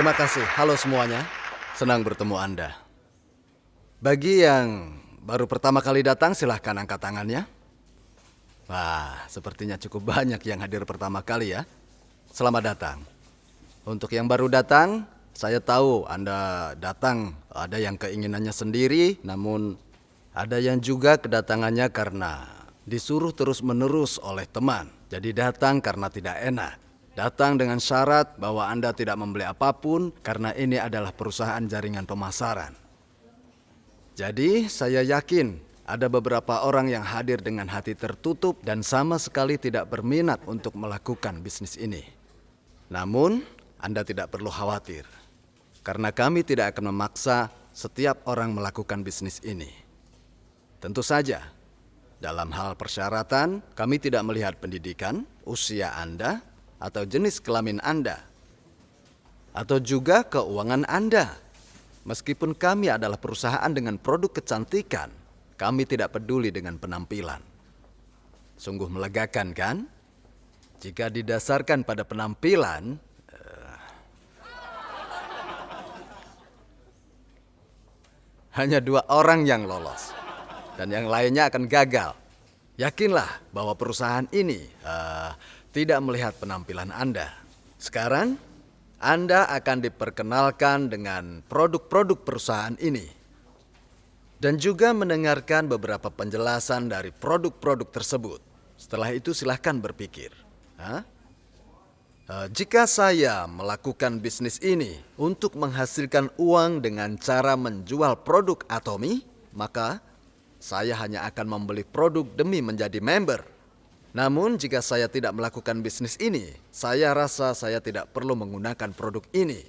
Terima kasih. Halo semuanya. Senang bertemu Anda. Bagi yang baru pertama kali datang, silahkan angkat tangannya. Wah, sepertinya cukup banyak yang hadir pertama kali ya. Selamat datang. Untuk yang baru datang, saya tahu Anda datang ada yang keinginannya sendiri, namun ada yang juga kedatangannya karena disuruh terus-menerus oleh teman. Jadi datang karena tidak enak. Datang dengan syarat bahwa Anda tidak membeli apapun karena ini adalah perusahaan jaringan pemasaran. Jadi saya yakin ada beberapa orang yang hadir dengan hati tertutup dan sama sekali tidak berminat untuk melakukan bisnis ini. Namun, Anda tidak perlu khawatir, karena kami tidak akan memaksa setiap orang melakukan bisnis ini. Tentu saja, dalam hal persyaratan, kami tidak melihat pendidikan, usia Anda, atau jenis kelamin Anda, atau juga keuangan Anda. Meskipun kami adalah perusahaan dengan produk kecantikan, kami tidak peduli dengan penampilan. Sungguh melegakan kan? Jika didasarkan pada penampilan, hanya 2 orang yang lolos, dan yang lainnya akan gagal. Yakinlah bahwa perusahaan ini tidak melihat penampilan Anda. Sekarang, Anda akan diperkenalkan dengan produk-produk perusahaan ini. Dan juga mendengarkan beberapa penjelasan dari produk-produk tersebut. Setelah itu silahkan berpikir. Jika saya melakukan bisnis ini untuk menghasilkan uang dengan cara menjual produk Atomy, maka saya hanya akan membeli produk demi menjadi member. Namun jika saya tidak melakukan bisnis ini, saya rasa saya tidak perlu menggunakan produk ini.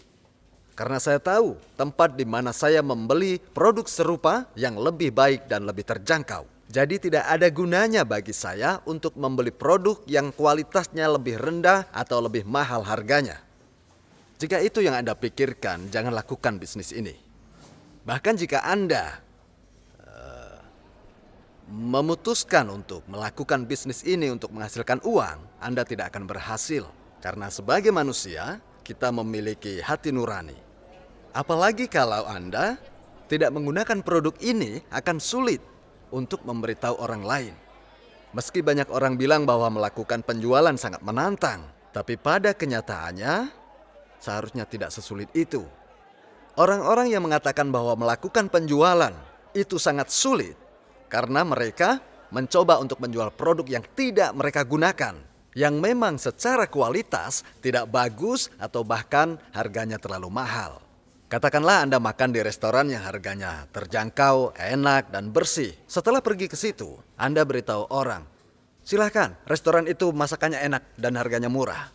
Karena saya tahu tempat di mana saya membeli produk serupa yang lebih baik dan lebih terjangkau. Jadi tidak ada gunanya bagi saya untuk membeli produk yang kualitasnya lebih rendah atau lebih mahal harganya. Jika itu yang Anda pikirkan, jangan lakukan bisnis ini. Bahkan jika Anda memutuskan untuk melakukan bisnis ini untuk menghasilkan uang, Anda tidak akan berhasil. Karena sebagai manusia, kita memiliki hati nurani. Apalagi kalau Anda tidak menggunakan produk ini, akan sulit untuk memberitahu orang lain. Meski banyak orang bilang bahwa melakukan penjualan sangat menantang, tapi pada kenyataannya, seharusnya tidak sesulit itu. Orang-orang yang mengatakan bahwa melakukan penjualan itu sangat sulit, karena mereka mencoba untuk menjual produk yang tidak mereka gunakan, yang memang secara kualitas tidak bagus atau bahkan harganya terlalu mahal. Katakanlah Anda makan di restoran yang harganya terjangkau, enak, dan bersih. Setelah pergi ke situ, Anda beritahu orang, silakan, restoran itu masakannya enak dan harganya murah.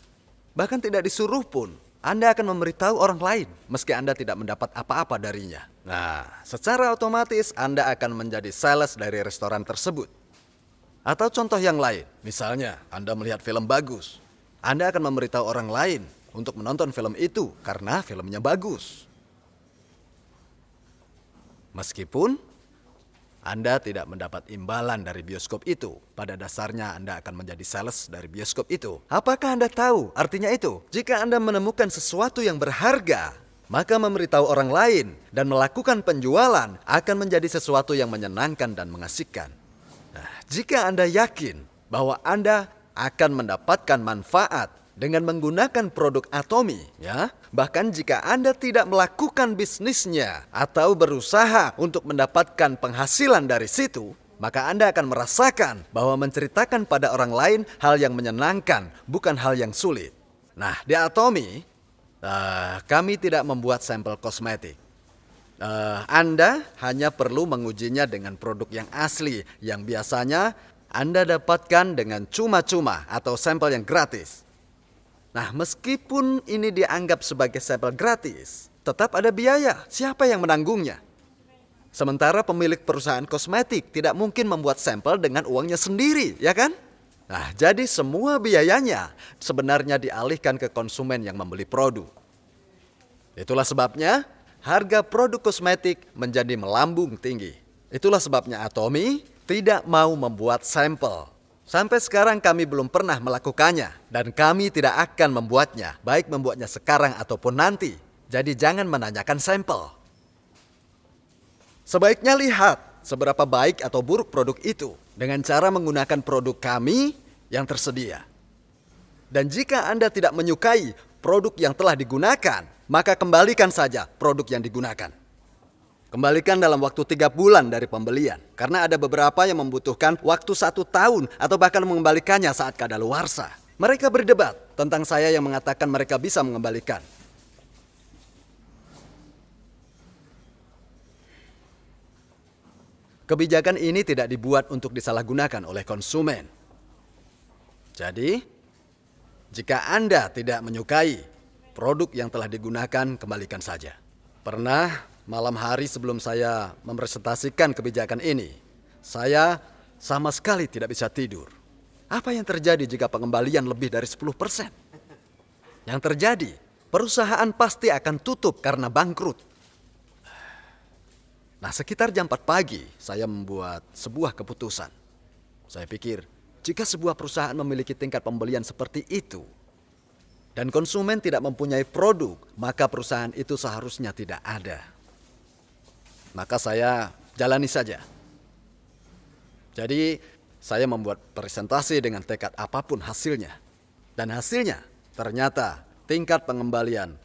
Bahkan tidak disuruh pun, Anda akan memberitahu orang lain meski Anda tidak mendapat apa-apa darinya. Nah, secara otomatis Anda akan menjadi sales dari restoran tersebut. Atau contoh yang lain, misalnya Anda melihat film bagus. Anda akan memberitahu orang lain untuk menonton film itu karena filmnya bagus. Meskipun Anda tidak mendapat imbalan dari bioskop itu, pada dasarnya Anda akan menjadi sales dari bioskop itu. Apakah Anda tahu artinya itu? Jika Anda menemukan sesuatu yang berharga, maka memberitahu orang lain dan melakukan penjualan akan menjadi sesuatu yang menyenangkan dan mengasihkan. Nah, jika Anda yakin bahwa Anda akan mendapatkan manfaat dengan menggunakan produk Atomy, ya, bahkan jika Anda tidak melakukan bisnisnya atau berusaha untuk mendapatkan penghasilan dari situ, maka Anda akan merasakan bahwa menceritakan pada orang lain hal yang menyenangkan, bukan hal yang sulit. Nah, di Atomy, kami tidak membuat sampel kosmetik. Anda hanya perlu mengujinya dengan produk yang asli, yang biasanya Anda dapatkan dengan cuma-cuma atau sampel yang gratis. Nah, meskipun ini dianggap sebagai sampel gratis, tetap ada biaya. Siapa yang menanggungnya? Sementara pemilik perusahaan kosmetik tidak mungkin membuat sampel dengan uangnya sendiri, ya kan? Nah, jadi semua biayanya sebenarnya dialihkan ke konsumen yang membeli produk. Itulah sebabnya harga produk kosmetik menjadi melambung tinggi. Itulah sebabnya Atomy tidak mau membuat sampel. Sampai sekarang kami belum pernah melakukannya dan kami tidak akan membuatnya, baik membuatnya sekarang ataupun nanti. Jadi jangan menanyakan sampel. Sebaiknya lihat seberapa baik atau buruk produk itu dengan cara menggunakan produk kami yang tersedia. Dan jika Anda tidak menyukai produk yang telah digunakan, maka kembalikan saja produk yang digunakan. Kembalikan dalam waktu 3 bulan dari pembelian. Karena ada beberapa yang membutuhkan waktu 1 tahun atau bahkan mengembalikannya saat kadaluarsa. Mereka berdebat tentang saya yang mengatakan mereka bisa mengembalikan. Kebijakan ini tidak dibuat untuk disalahgunakan oleh konsumen. Jadi, jika Anda tidak menyukai produk yang telah digunakan, kembalikan saja. Pernah malam hari sebelum saya mempresentasikan kebijakan ini, saya sama sekali tidak bisa tidur. Apa yang terjadi jika pengembalian lebih dari 10%? Yang terjadi, perusahaan pasti akan tutup karena bangkrut. Nah, sekitar jam 4 pagi, saya membuat sebuah keputusan. Saya pikir, jika sebuah perusahaan memiliki tingkat pembelian seperti itu, dan konsumen tidak mempunyai produk, maka perusahaan itu seharusnya tidak ada. Maka saya jalani saja. Jadi, saya membuat presentasi dengan tekad apapun hasilnya. Dan hasilnya, ternyata tingkat pengembalian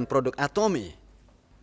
produk Atomy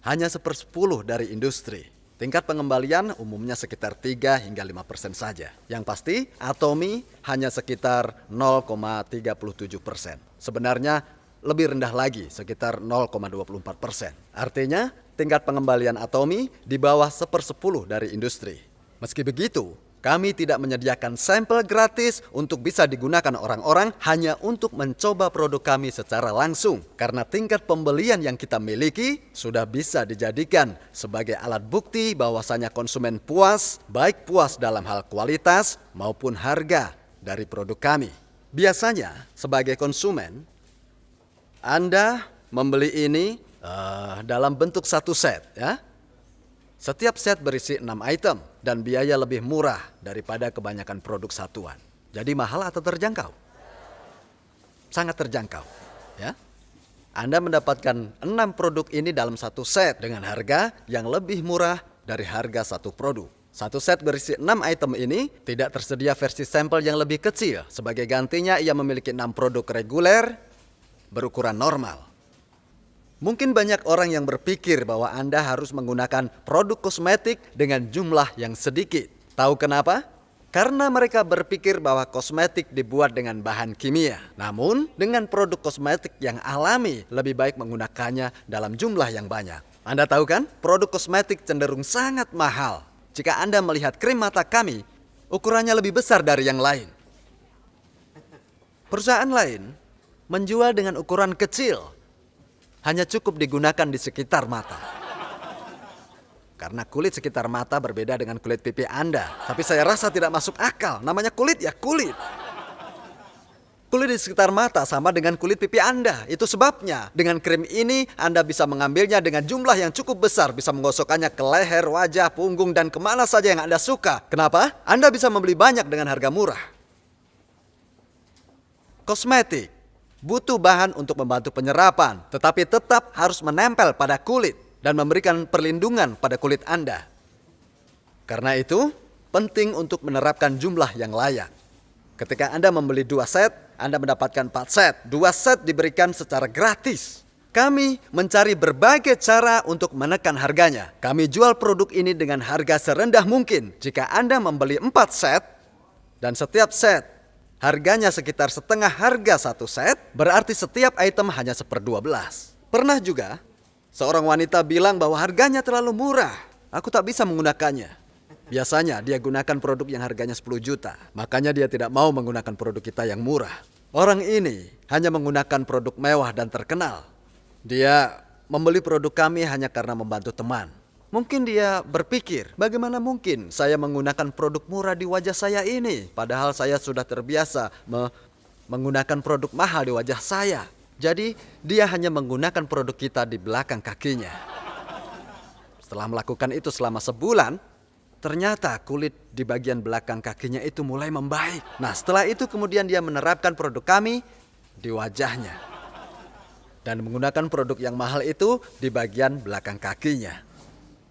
hanya 1/10 dari industri. Tingkat pengembalian umumnya sekitar 3 hingga 5% saja. Yang pasti, Atomy hanya sekitar 0,37%. Sebenarnya lebih rendah lagi, sekitar 0,24%. Artinya, tingkat pengembalian Atomy di bawah 1/10 dari industri. Meski begitu, kami tidak menyediakan sampel gratis untuk bisa digunakan orang-orang hanya untuk mencoba produk kami secara langsung. Karena tingkat pembelian yang kita miliki sudah bisa dijadikan sebagai alat bukti bahwasanya konsumen puas, baik puas dalam hal kualitas maupun harga dari produk kami. Biasanya sebagai konsumen, Anda membeli ini dalam bentuk 1 set, ya. Setiap set berisi 6 item dan biaya lebih murah daripada kebanyakan produk satuan. Jadi mahal atau terjangkau? Sangat terjangkau, ya. Anda mendapatkan 6 produk ini dalam 1 set dengan harga yang lebih murah dari harga 1 produk. 1 set berisi 6 item ini tidak tersedia versi sampel yang lebih kecil. Sebagai gantinya ia memiliki 6 produk reguler berukuran normal. Mungkin banyak orang yang berpikir bahwa Anda harus menggunakan produk kosmetik dengan jumlah yang sedikit. Tahu kenapa? Karena mereka berpikir bahwa kosmetik dibuat dengan bahan kimia. Namun, dengan produk kosmetik yang alami, lebih baik menggunakannya dalam jumlah yang banyak. Anda tahu kan? Produk kosmetik cenderung sangat mahal. Jika Anda melihat krim mata kami, ukurannya lebih besar dari yang lain. Perusahaan lain menjual dengan ukuran kecil, hanya cukup digunakan di sekitar mata. Karena kulit sekitar mata berbeda dengan kulit pipi Anda. Tapi saya rasa tidak masuk akal. Namanya kulit ya kulit. Kulit di sekitar mata sama dengan kulit pipi Anda. Itu sebabnya dengan krim ini Anda bisa mengambilnya dengan jumlah yang cukup besar. Bisa menggosokkannya ke leher, wajah, punggung, dan kemana saja yang Anda suka. Kenapa? Anda bisa membeli banyak dengan harga murah. Kosmetik butuh bahan untuk membantu penyerapan, tetapi tetap harus menempel pada kulit dan memberikan perlindungan pada kulit Anda. Karena itu, penting untuk menerapkan jumlah yang layak. Ketika Anda membeli 2 set, Anda mendapatkan 4 set. 2 set diberikan secara gratis. Kami mencari berbagai cara untuk menekan harganya. Kami jual produk ini dengan harga serendah mungkin. Jika Anda membeli 4 set, dan setiap set harganya sekitar setengah harga 1 set, berarti setiap item hanya 1/12. Pernah juga, seorang wanita bilang bahwa harganya terlalu murah. Aku tak bisa menggunakannya. Biasanya dia gunakan produk yang harganya 10 juta. Makanya dia tidak mau menggunakan produk kita yang murah. Orang ini hanya menggunakan produk mewah dan terkenal. Dia membeli produk kami hanya karena membantu teman. Mungkin dia berpikir, bagaimana mungkin saya menggunakan produk murah di wajah saya ini? Padahal saya sudah terbiasa menggunakan produk mahal di wajah saya. Jadi dia hanya menggunakan produk kita di belakang kakinya. Setelah melakukan itu selama sebulan, ternyata kulit di bagian belakang kakinya itu mulai membaik. Nah, setelah itu kemudian dia menerapkan produk kami di wajahnya. dan menggunakan produk yang mahal itu di bagian belakang kakinya.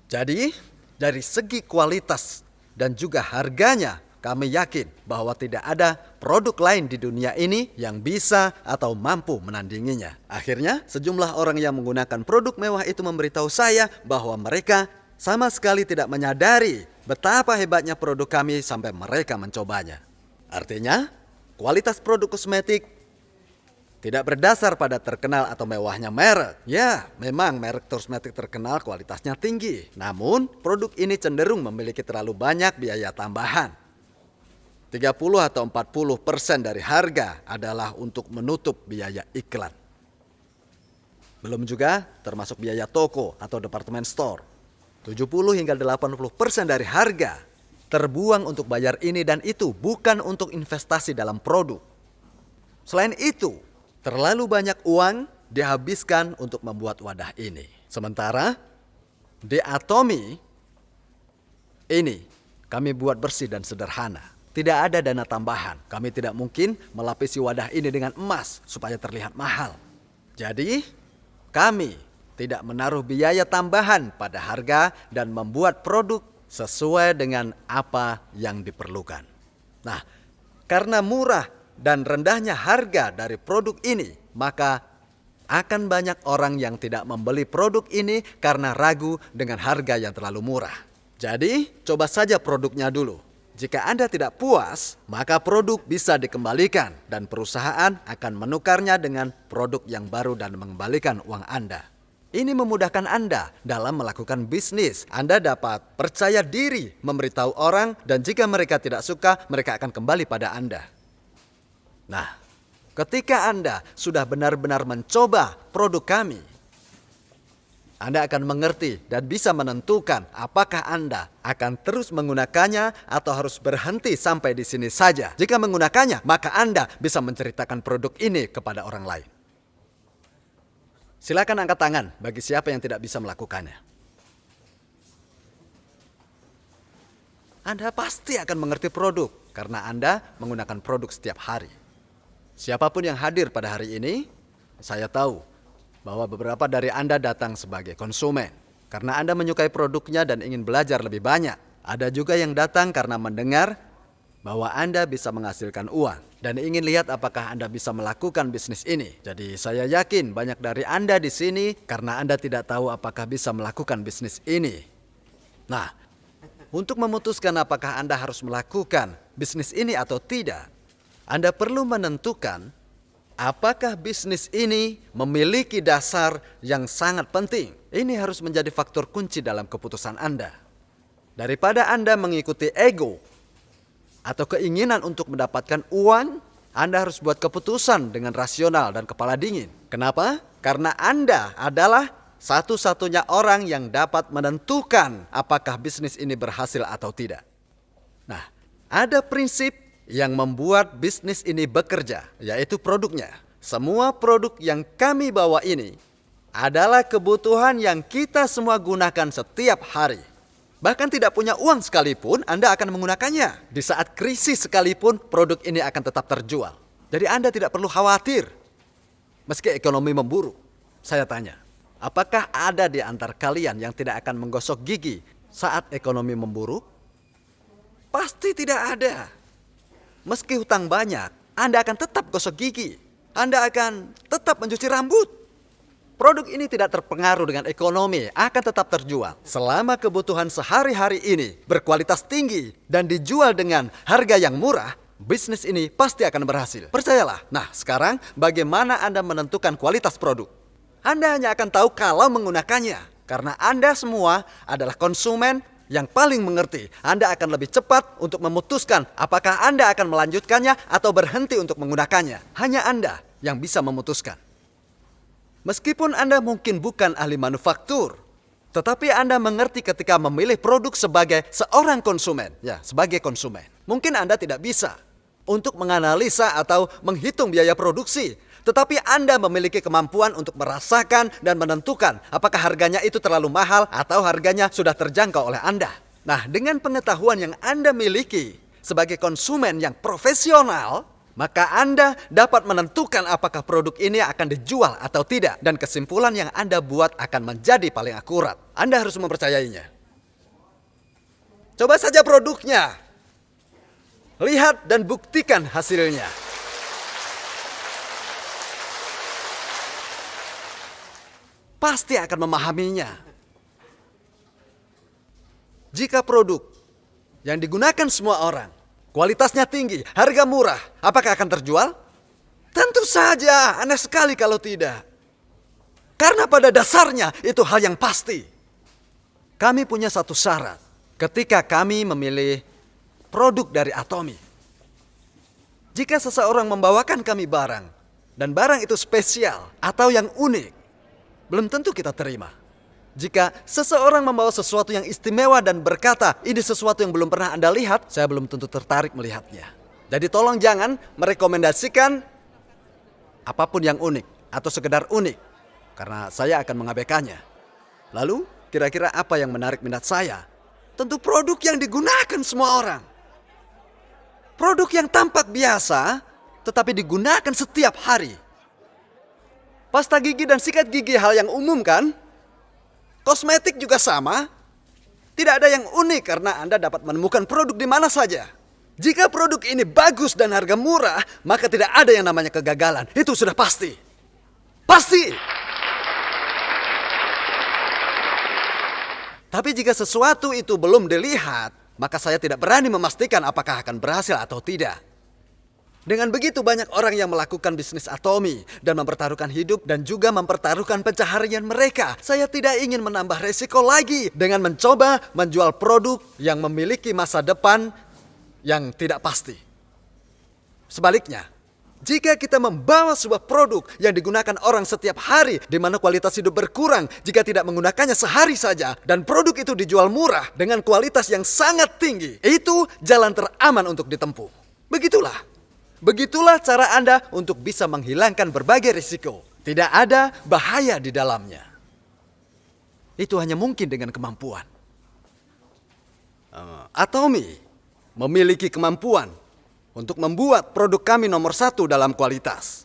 Jadi, dari segi kualitas dan juga harganya, kami yakin bahwa tidak ada produk lain di dunia ini yang bisa atau mampu menandinginya. Akhirnya, sejumlah orang yang menggunakan produk mewah itu memberitahu saya bahwa mereka sama sekali tidak menyadari betapa hebatnya produk kami sampai mereka mencobanya. Artinya, kualitas produk kosmetik tidak berdasar pada terkenal atau mewahnya merek. Ya, memang merek kosmetik terkenal kualitasnya tinggi. Namun, produk ini cenderung memiliki terlalu banyak biaya tambahan. 30 atau 40% dari harga adalah untuk menutup biaya iklan. Belum juga termasuk biaya toko atau department store. 70 hingga 80% dari harga terbuang untuk bayar ini dan itu, bukan untuk investasi dalam produk. Selain itu, terlalu banyak uang dihabiskan untuk membuat wadah ini. Sementara di Atomy ini kami buat bersih dan sederhana. Tidak ada dana tambahan. Kami tidak mungkin melapisi wadah ini dengan emas supaya terlihat mahal. Jadi, kami tidak menaruh biaya tambahan pada harga dan membuat produk sesuai dengan apa yang diperlukan. Nah, karena murah dan rendahnya harga dari produk ini, maka akan banyak orang yang tidak membeli produk ini karena ragu dengan harga yang terlalu murah. Jadi, coba saja produknya dulu. Jika Anda tidak puas, maka produk bisa dikembalikan dan perusahaan akan menukarnya dengan produk yang baru dan mengembalikan uang Anda. Ini memudahkan Anda dalam melakukan bisnis. Anda dapat percaya diri memberitahu orang dan jika mereka tidak suka, mereka akan kembali pada Anda. Nah, ketika Anda sudah benar-benar mencoba produk kami, Anda akan mengerti dan bisa menentukan apakah Anda akan terus menggunakannya atau harus berhenti sampai di sini saja. Jika menggunakannya, maka Anda bisa menceritakan produk ini kepada orang lain. Silakan angkat tangan bagi siapa yang tidak bisa melakukannya. Anda pasti akan mengerti produk karena Anda menggunakan produk setiap hari. Siapapun yang hadir pada hari ini, saya tahu bahwa beberapa dari Anda datang sebagai konsumen karena Anda menyukai produknya dan ingin belajar lebih banyak. Ada juga yang datang karena mendengar bahwa Anda bisa menghasilkan uang dan ingin lihat apakah Anda bisa melakukan bisnis ini. Jadi saya yakin banyak dari Anda di sini karena Anda tidak tahu apakah bisa melakukan bisnis ini. Nah, untuk memutuskan apakah Anda harus melakukan bisnis ini atau tidak, Anda perlu menentukan apakah bisnis ini memiliki dasar yang sangat penting. Ini harus menjadi faktor kunci dalam keputusan Anda. Daripada Anda mengikuti ego atau keinginan untuk mendapatkan uang, Anda harus buat keputusan dengan rasional dan kepala dingin. Kenapa? Karena Anda adalah satu-satunya orang yang dapat menentukan apakah bisnis ini berhasil atau tidak. Nah, ada prinsip yang membuat bisnis ini bekerja, yaitu produknya. Semua produk yang kami bawa ini adalah kebutuhan yang kita semua gunakan setiap hari. Bahkan tidak punya uang sekalipun, Anda akan menggunakannya. Di saat krisis sekalipun, produk ini akan tetap terjual. Jadi Anda tidak perlu khawatir. Meski ekonomi memburuk, saya tanya, apakah ada di antara kalian yang tidak akan menggosok gigi saat ekonomi memburuk? Pasti tidak ada. Meski hutang banyak, Anda akan tetap gosok gigi. Anda akan tetap mencuci rambut. Produk ini tidak terpengaruh dengan ekonomi, akan tetap terjual. Selama kebutuhan sehari-hari ini berkualitas tinggi dan dijual dengan harga yang murah, bisnis ini pasti akan berhasil. Percayalah. Nah, sekarang bagaimana Anda menentukan kualitas produk? Anda hanya akan tahu kalau menggunakannya. Karena Anda semua adalah konsumen yang paling mengerti. Anda akan lebih cepat untuk memutuskan apakah Anda akan melanjutkannya atau berhenti untuk menggunakannya. Hanya Anda yang bisa memutuskan. Meskipun Anda mungkin bukan ahli manufaktur, tetapi Anda mengerti ketika memilih produk sebagai seorang konsumen. Ya, sebagai konsumen. Mungkin Anda tidak bisa untuk menganalisa atau menghitung biaya produksi. Tetapi Anda memiliki kemampuan untuk merasakan dan menentukan apakah harganya itu terlalu mahal atau harganya sudah terjangkau oleh Anda. Nah, dengan pengetahuan yang Anda miliki sebagai konsumen yang profesional, maka Anda dapat menentukan apakah produk ini akan dijual atau tidak. Dan kesimpulan yang Anda buat akan menjadi paling akurat. Anda harus mempercayainya. Coba saja produknya. Lihat dan buktikan hasilnya. Pasti akan memahaminya. Jika produk yang digunakan semua orang, kualitasnya tinggi, harga murah, apakah akan terjual? Tentu saja, aneh sekali kalau tidak. Karena pada dasarnya itu hal yang pasti. Kami punya satu syarat ketika kami memilih produk dari Atomy. Jika seseorang membawakan kami barang, dan barang itu spesial atau yang unik, belum tentu kita terima. Jika seseorang membawa sesuatu yang istimewa dan berkata, ini sesuatu yang belum pernah Anda lihat, saya belum tentu tertarik melihatnya. Jadi tolong jangan merekomendasikan apapun yang unik atau sekedar unik, karena saya akan mengabaikannya. Lalu, kira-kira apa yang menarik minat saya? Tentu produk yang digunakan semua orang. Produk yang tampak biasa, tetapi digunakan setiap hari. Pasta gigi dan sikat gigi hal yang umum kan? Kosmetik juga sama. Tidak ada yang unik karena Anda dapat menemukan produk di mana saja. Jika produk ini bagus dan harga murah, maka tidak ada yang namanya kegagalan. Itu sudah pasti. Pasti! Tapi jika sesuatu itu belum dilihat, maka saya tidak berani memastikan apakah akan berhasil atau tidak. Dengan begitu banyak orang yang melakukan bisnis Atomy dan mempertaruhkan hidup dan juga mempertaruhkan pencaharian mereka. Saya tidak ingin menambah resiko lagi dengan mencoba menjual produk yang memiliki masa depan yang tidak pasti. Sebaliknya, jika kita membawa sebuah produk yang digunakan orang setiap hari di mana kualitas hidup berkurang jika tidak menggunakannya sehari saja dan produk itu dijual murah dengan kualitas yang sangat tinggi, itu jalan teraman untuk ditempuh. Begitulah cara Anda untuk bisa menghilangkan berbagai risiko. Tidak ada bahaya di dalamnya. Itu hanya mungkin dengan kemampuan. Atomy memiliki kemampuan untuk membuat produk kami nomor 1 dalam kualitas.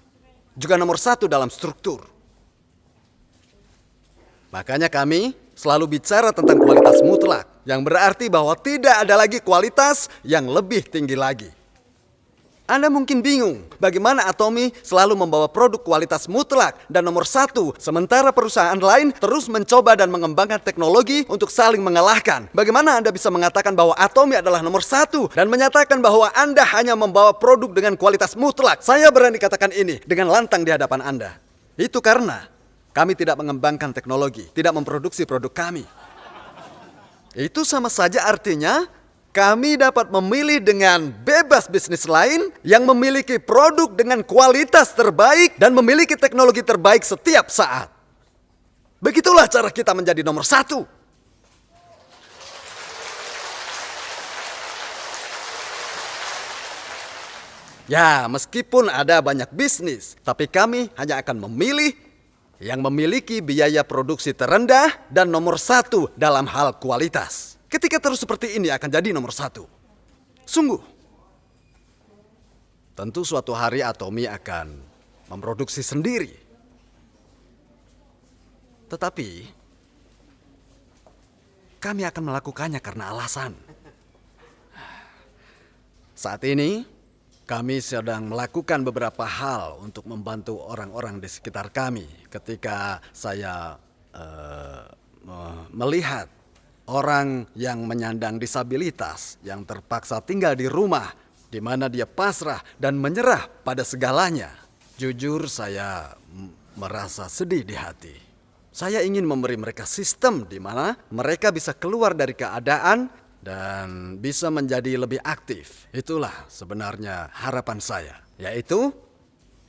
Juga nomor 1 dalam struktur. Makanya kami selalu bicara tentang kualitas mutlak. Yang berarti bahwa tidak ada lagi kualitas yang lebih tinggi lagi. Anda mungkin bingung bagaimana Atomy selalu membawa produk kualitas mutlak dan nomor 1, sementara perusahaan lain terus mencoba dan mengembangkan teknologi untuk saling mengalahkan. Bagaimana Anda bisa mengatakan bahwa Atomy adalah nomor 1 dan menyatakan bahwa Anda hanya membawa produk dengan kualitas mutlak? Saya berani katakan ini dengan lantang di hadapan Anda. Itu karena kami tidak mengembangkan teknologi, tidak memproduksi produk kami. Itu sama saja artinya kami dapat memilih dengan bebas bisnis lain yang memiliki produk dengan kualitas terbaik dan memiliki teknologi terbaik setiap saat. Begitulah cara kita menjadi nomor 1. Ya, meskipun ada banyak bisnis, tapi kami hanya akan memilih yang memiliki biaya produksi terendah dan nomor 1 dalam hal kualitas. Ketika terus seperti ini akan jadi nomor 1. Sungguh. Tentu suatu hari Atomy akan memproduksi sendiri. Tetapi kami akan melakukannya karena alasan. Saat ini kami sedang melakukan beberapa hal untuk membantu orang-orang di sekitar kami. Ketika saya melihat orang yang menyandang disabilitas yang terpaksa tinggal di rumah di mana dia pasrah dan menyerah pada segalanya. Jujur saya merasa sedih di hati. Saya ingin memberi mereka sistem di mana mereka bisa keluar dari keadaan dan bisa menjadi lebih aktif. Itulah sebenarnya harapan saya, yaitu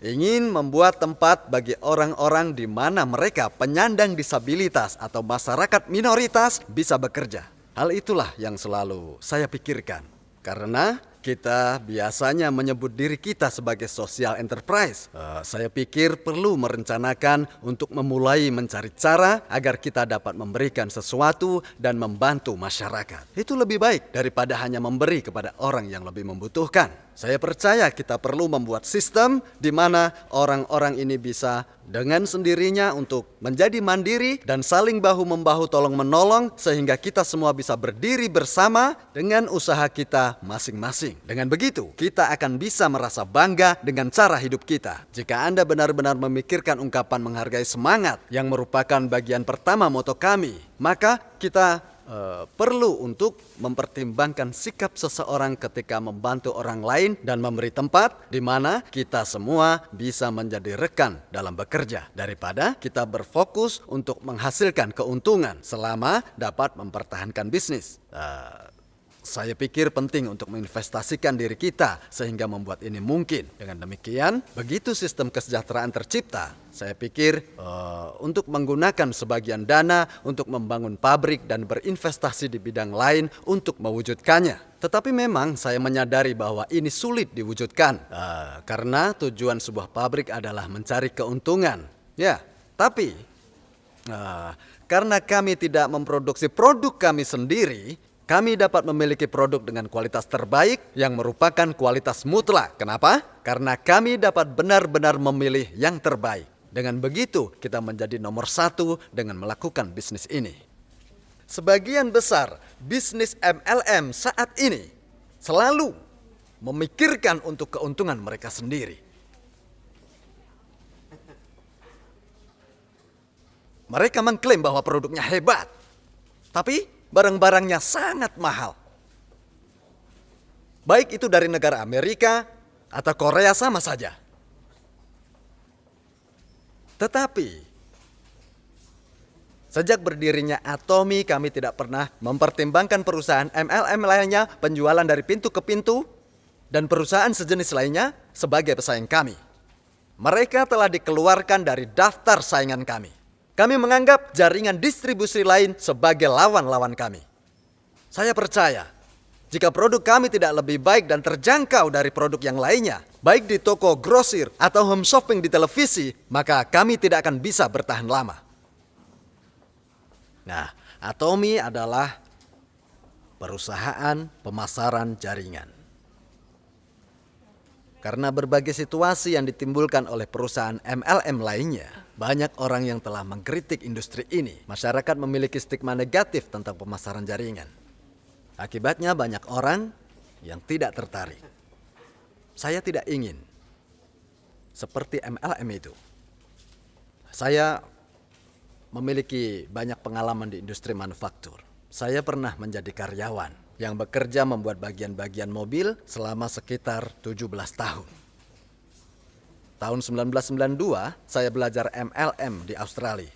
ingin membuat tempat bagi orang-orang di mana mereka penyandang disabilitas atau masyarakat minoritas bisa bekerja. Hal itulah yang selalu saya pikirkan. Karena kita biasanya menyebut diri kita sebagai social enterprise. Saya pikir perlu merencanakan untuk memulai mencari cara agar kita dapat memberikan sesuatu dan membantu masyarakat. Itu lebih baik daripada hanya memberi kepada orang yang lebih membutuhkan. Saya percaya kita perlu membuat sistem di mana orang-orang ini bisa dengan sendirinya untuk menjadi mandiri dan saling bahu-membahu tolong-menolong sehingga kita semua bisa berdiri bersama dengan usaha kita masing-masing. Dengan begitu, kita akan bisa merasa bangga dengan cara hidup kita. Jika Anda benar-benar memikirkan ungkapan menghargai semangat yang merupakan bagian pertama moto kami, maka kita perlu untuk mempertimbangkan sikap seseorang ketika membantu orang lain dan memberi tempat di mana kita semua bisa menjadi rekan dalam bekerja daripada kita berfokus untuk menghasilkan keuntungan selama dapat mempertahankan bisnis. Saya pikir penting untuk menginvestasikan diri kita sehingga membuat ini mungkin. Dengan demikian, begitu sistem kesejahteraan tercipta, saya pikir untuk menggunakan sebagian dana untuk membangun pabrik dan berinvestasi di bidang lain untuk mewujudkannya. Tetapi memang saya menyadari bahwa ini sulit diwujudkan karena tujuan sebuah pabrik adalah mencari keuntungan. Ya, tapi karena kami tidak memproduksi produk kami sendiri, kami dapat memiliki produk dengan kualitas terbaik yang merupakan kualitas mutlak. Kenapa? Karena kami dapat benar-benar memilih yang terbaik. Dengan begitu, kita menjadi nomor satu dengan melakukan bisnis ini. Sebagian besar bisnis MLM saat ini selalu memikirkan untuk keuntungan mereka sendiri. Mereka mengklaim bahwa produknya hebat, tapi barang-barangnya sangat mahal. Baik itu dari negara Amerika atau Korea sama saja. Tetapi sejak berdirinya Atomy, kami tidak pernah mempertimbangkan perusahaan MLM lainnya, penjualan dari pintu ke pintu, dan perusahaan sejenis lainnya sebagai pesaing kami. Mereka telah dikeluarkan dari daftar saingan kami. Kami menganggap jaringan distribusi lain sebagai lawan-lawan kami. Saya percaya, jika produk kami tidak lebih baik dan terjangkau dari produk yang lainnya, baik di toko grosir atau home shopping di televisi, maka kami tidak akan bisa bertahan lama. Nah, Atomy adalah perusahaan pemasaran jaringan. Karena berbagai situasi yang ditimbulkan oleh perusahaan MLM lainnya, banyak orang yang telah mengkritik industri ini. Masyarakat memiliki stigma negatif tentang pemasaran jaringan. Akibatnya banyak orang yang tidak tertarik. Saya tidak ingin seperti MLM itu. Saya memiliki banyak pengalaman di industri manufaktur. Saya pernah menjadi karyawan yang bekerja membuat bagian-bagian mobil selama sekitar 17 tahun. Tahun 1992, saya belajar MLM di Australia.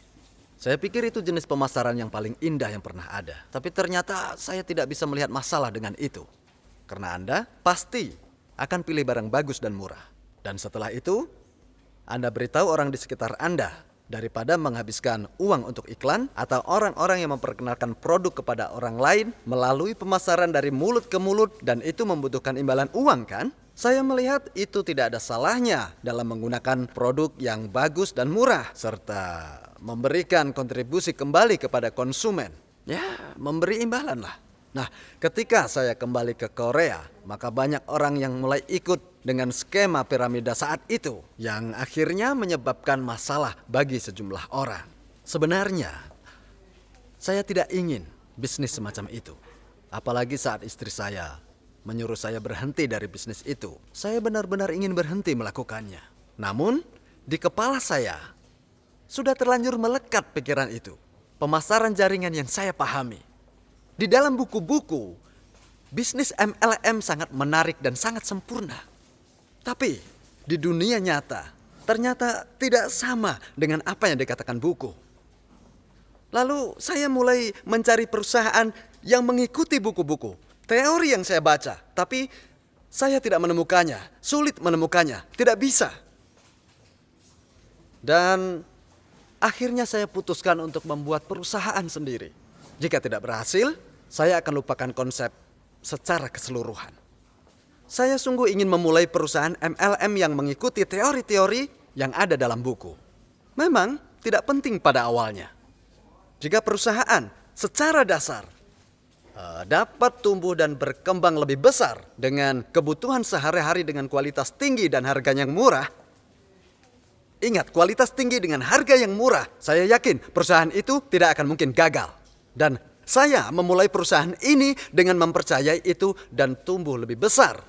Saya pikir itu jenis pemasaran yang paling indah yang pernah ada. Tapi ternyata saya tidak bisa melihat masalah dengan itu. Karena Anda pasti akan pilih barang bagus dan murah. Dan setelah itu, Anda beritahu orang di sekitar Anda daripada menghabiskan uang untuk iklan atau orang-orang yang memperkenalkan produk kepada orang lain melalui pemasaran dari mulut ke mulut dan itu membutuhkan imbalan uang, kan? Saya melihat itu tidak ada salahnya dalam menggunakan produk yang bagus dan murah serta memberikan kontribusi kembali kepada konsumen. Ya, memberi imbalan lah. Nah, ketika saya kembali ke Korea, maka banyak orang yang mulai ikut dengan skema piramida saat itu yang akhirnya menyebabkan masalah bagi sejumlah orang. Sebenarnya, saya tidak ingin bisnis semacam itu. Apalagi saat istri saya menyuruh saya berhenti dari bisnis itu. Saya benar-benar ingin berhenti melakukannya. Namun, di kepala saya sudah terlanjur melekat pikiran itu. Pemasaran jaringan yang saya pahami. Di dalam buku-buku, bisnis MLM sangat menarik dan sangat sempurna. Tapi di dunia nyata, ternyata tidak sama dengan apa yang dikatakan buku. Lalu saya mulai mencari perusahaan yang mengikuti buku-buku, teori yang saya baca. Tapi saya tidak menemukannya, sulit menemukannya, tidak bisa. Dan akhirnya saya putuskan untuk membuat perusahaan sendiri. Jika tidak berhasil, saya akan lupakan konsep secara keseluruhan. Saya sungguh ingin memulai perusahaan MLM yang mengikuti teori-teori yang ada dalam buku. Memang tidak penting pada awalnya. Jika perusahaan secara dasar dapat tumbuh dan berkembang lebih besar dengan kebutuhan sehari-hari dengan kualitas tinggi dan harganya yang murah. Ingat, kualitas tinggi dengan harga yang murah. Saya yakin perusahaan itu tidak akan mungkin gagal. Dan saya memulai perusahaan ini dengan mempercayai itu dan tumbuh lebih besar.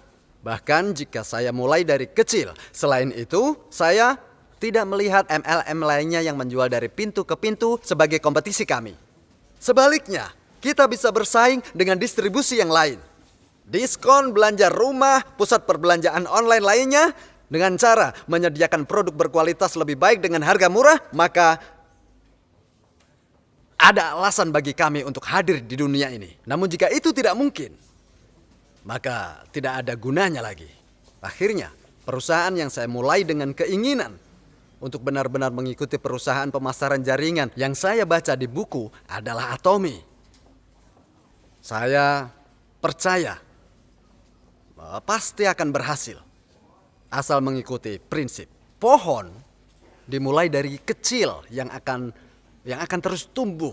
Bahkan jika saya mulai dari kecil. Selain itu, saya tidak melihat MLM lainnya yang menjual dari pintu ke pintu sebagai kompetisi kami. Sebaliknya, kita bisa bersaing dengan distribusi yang lain. Diskon belanja rumah, pusat perbelanjaan online lainnya, dengan cara menyediakan produk berkualitas lebih baik dengan harga murah, maka ada alasan bagi kami untuk hadir di dunia ini. Namun jika itu tidak mungkin, maka tidak ada gunanya lagi. Akhirnya, perusahaan yang saya mulai dengan keinginan untuk benar-benar mengikuti perusahaan pemasaran jaringan yang saya baca di buku adalah Atomy. Saya percaya bahwa pasti akan berhasil. Asal mengikuti prinsip pohon dimulai dari kecil yang akan terus tumbuh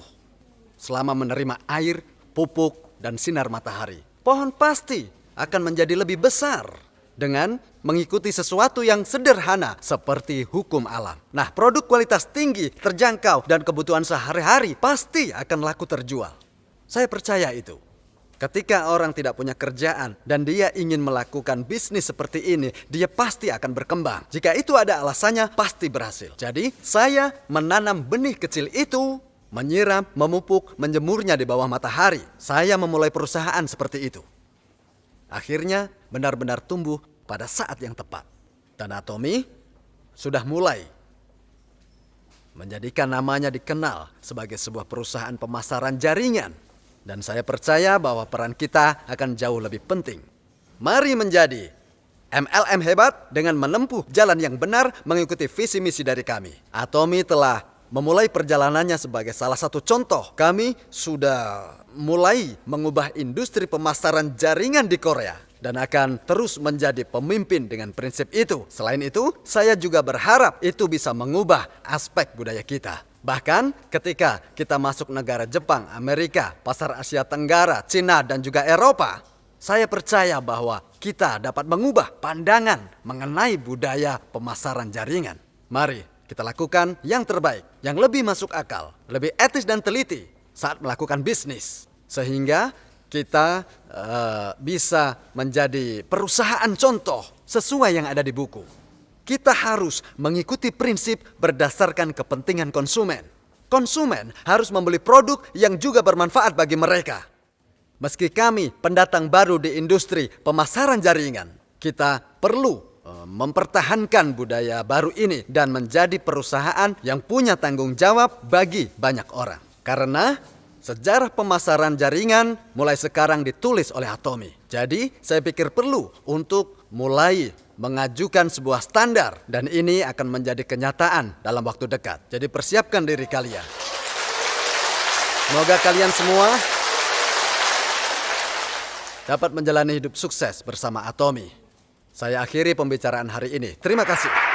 selama menerima air, pupuk, dan sinar matahari. Pohon pasti akan menjadi lebih besar dengan mengikuti sesuatu yang sederhana seperti hukum alam. Nah, produk kualitas tinggi, terjangkau, dan kebutuhan sehari-hari pasti akan laku terjual. Saya percaya itu. Ketika orang tidak punya kerjaan dan dia ingin melakukan bisnis seperti ini, dia pasti akan berkembang. Jika itu ada alasannya, pasti berhasil. Jadi, saya menanam benih kecil itu, menyiram, memupuk, menjemurnya di bawah matahari. Saya memulai perusahaan seperti itu. Akhirnya, benar-benar tumbuh pada saat yang tepat. Dan Atomy sudah mulai menjadikan namanya dikenal sebagai sebuah perusahaan pemasaran jaringan. Dan saya percaya bahwa peran kita akan jauh lebih penting. Mari menjadi MLM hebat dengan menempuh jalan yang benar mengikuti visi misi dari kami. Atomy telah memulai perjalanannya sebagai salah satu contoh. Kami sudah mulai mengubah industri pemasaran jaringan di Korea dan akan terus menjadi pemimpin dengan prinsip itu. Selain itu, saya juga berharap itu bisa mengubah aspek budaya kita. Bahkan ketika kita masuk negara Jepang, Amerika, pasar Asia Tenggara, Cina, dan juga Eropa, saya percaya bahwa kita dapat mengubah pandangan mengenai budaya pemasaran jaringan. Mari kita lakukan yang terbaik, yang lebih masuk akal, lebih etis dan teliti saat melakukan bisnis. Sehingga kita bisa menjadi perusahaan contoh sesuai yang ada di buku. Kita harus mengikuti prinsip berdasarkan kepentingan konsumen. Konsumen harus membeli produk yang juga bermanfaat bagi mereka. Meski kami pendatang baru di industri pemasaran jaringan, kita perlu mempertahankan budaya baru ini dan menjadi perusahaan yang punya tanggung jawab bagi banyak orang. Karena sejarah pemasaran jaringan mulai sekarang ditulis oleh Atomy. Jadi saya pikir perlu untuk mulai mengajukan sebuah standar dan ini akan menjadi kenyataan dalam waktu dekat. Jadi persiapkan diri kalian. Semoga kalian semua dapat menjalani hidup sukses bersama Atomy. Saya akhiri pembicaraan hari ini. Terima kasih.